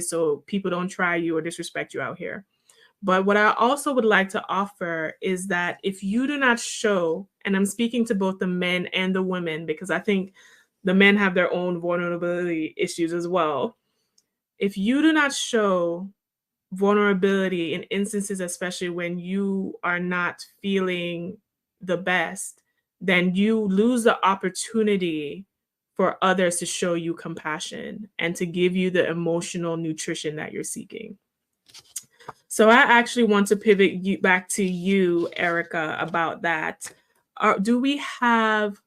so people don't try you or disrespect you out here. But what I also would like to offer is that if you do not show, and I'm speaking to both the men and the women, because I think the men have their own vulnerability issues as well. If you do not show vulnerability in instances, especially when you are not feeling the best, then you lose the opportunity for others to show you compassion and to give you the emotional nutrition that you're seeking. So I actually want to pivot you back to you, Erica, about that. Do we have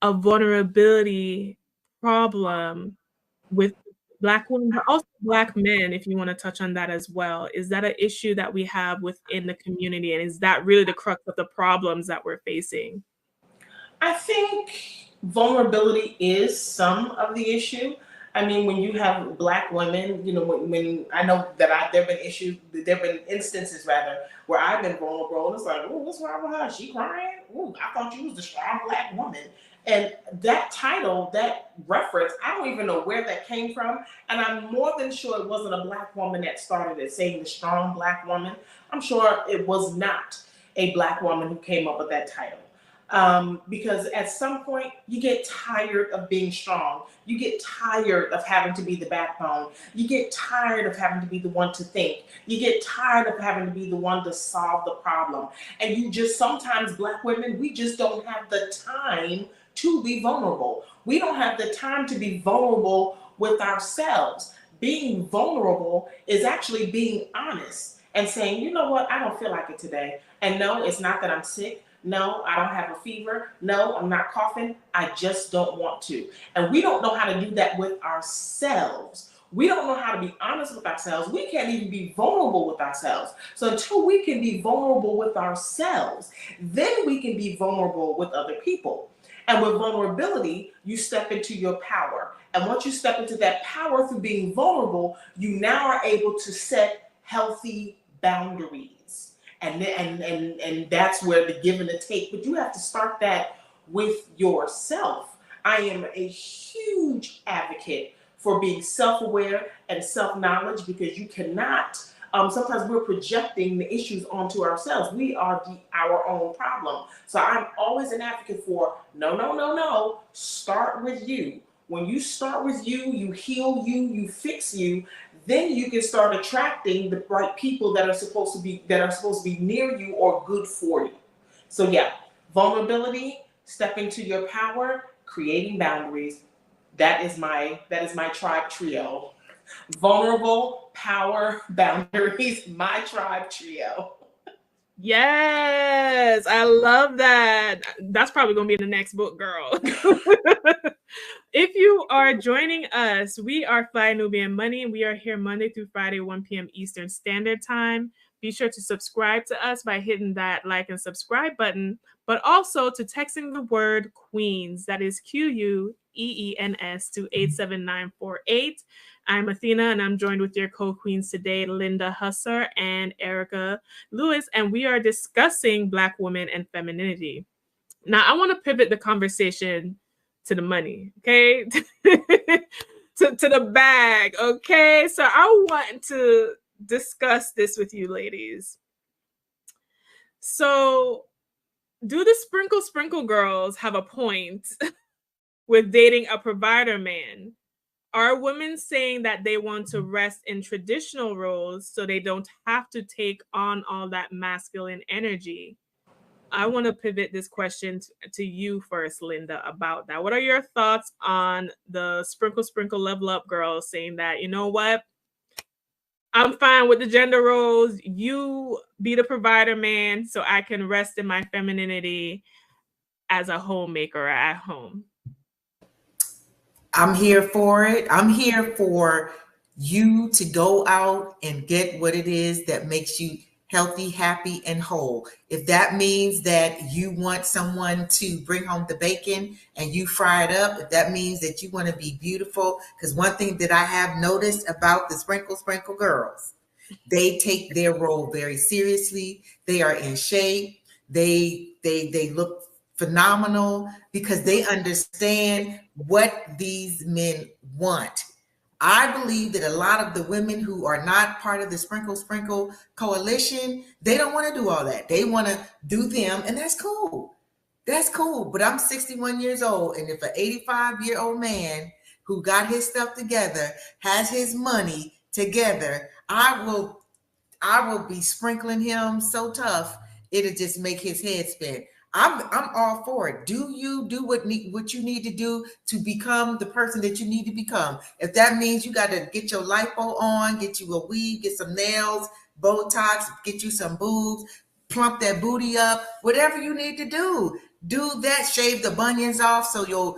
a vulnerability problem with Black women, but also Black men, if you want to touch on that as well? Is that an issue that we have within the community? And is that really the crux of the problems that we're facing? I think vulnerability is some of the issue. I mean, when you have Black women, when I know that there've been issues, there've been instances rather where I've been vulnerable. And it's like, oh, what's wrong with her? She crying? Oh, I thought you was the strong Black woman. And that title, that reference, I don't even know where that came from. And I'm more than sure it wasn't a Black woman that started it, saying the strong Black woman. I'm sure it was not a Black woman who came up with that title. Because at some point you get tired of being strong. You get tired of having to be the backbone. You get tired of having to be the one to think. You get tired of having to be the one to solve the problem. And you just, sometimes Black women, we just don't have the time to be vulnerable. We don't have the time to be vulnerable with ourselves. Being vulnerable is actually being honest and saying, you know what, I don't feel like it today. And no, it's not that I'm sick. No, I don't have a fever. No, I'm not coughing. I just don't want to. And we don't know how to do that with ourselves. We don't know how to be honest with ourselves. We can't even be vulnerable with ourselves. So until we can be vulnerable with ourselves, then we can be vulnerable with other people. And with vulnerability, you step into your power. And once you step into that power through being vulnerable, you now are able to set healthy boundaries. And that's where the give and the take. But you have to start that with yourself. I am a huge advocate for being self-aware and self-knowledge, because you cannot, sometimes we're projecting the issues onto ourselves. We are our own problem. So I'm always an advocate for no. Start with you. When you start with you, you heal you, you fix you, then you can start attracting the right people that are supposed to be near you or good for you. So yeah, vulnerability, stepping to your power, creating boundaries. That is my tribe trio. Vulnerable, power, boundaries, my tribe trio. Yes, I love that. That's probably going to be in the next book, girl. If you are joining us, we are Fly Nubian Money, and we are here Monday through Friday, 1 p.m. Eastern Standard Time. Be sure to subscribe to us by hitting that like and subscribe button, but also to texting the word Queens, that is QUEENS, to 87948. I'm Athena, and I'm joined with your co-queens today, Linda Husser and Erica Lewis, and we are discussing Black women and femininity. Now, I want to pivot the conversation to the money, okay? to the bag, okay? So I want to discuss this with you ladies. So, do the sprinkle girls have a point with dating a provider man? Are women saying that they want to rest in traditional roles so they don't have to take on all that masculine energy? I want to pivot this question to you first, Linda, about that. What are your thoughts on the sprinkle level up girls saying that, you know what? I'm fine with the gender roles. You be the provider man so I can rest in my femininity as a homemaker at home. I'm here for it. I'm here for you to go out and get what it is that makes you healthy, happy, and whole. If that means that you want someone to bring home the bacon and you fry it up, if that means that you want to be beautiful, because one thing that I have noticed about the sprinkle girls, they take their role very seriously. They are in shape. They look phenomenal because they understand what these men want. I believe that a lot of the women who are not part of the Sprinkle Sprinkle coalition, they don't want to do all that. They want to do them, and that's cool. That's cool. But I'm 61 years old, and if an 85-year-old man who got his stuff together has his money together, I will be sprinkling him so tough it'll just make his head spin. I'm all for it. Do you do what you need to do to become the person that you need to become? If that means you got to get your lipo on, get you a weave, get some nails, Botox, get you some boobs, plump that booty up, whatever you need to do that. Shave the bunions off so your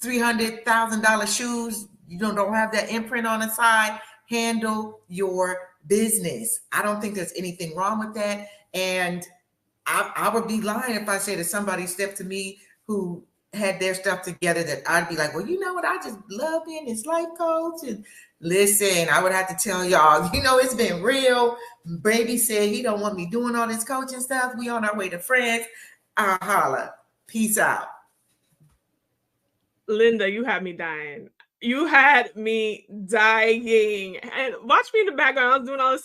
$300,000 shoes don't have that imprint on the side. Handle your business. I don't think there's anything wrong with that, and I would be lying if I said that somebody stepped to me who had their stuff together that I'd be like, well, you know what? I just love being this life coach. And listen, I would have to tell y'all, it's been real. Baby said he don't want me doing all this coaching stuff. We on our way to France. I'll holla. Peace out. Linda, you had me dying. You had me dying. And watch me in the background. I was doing all this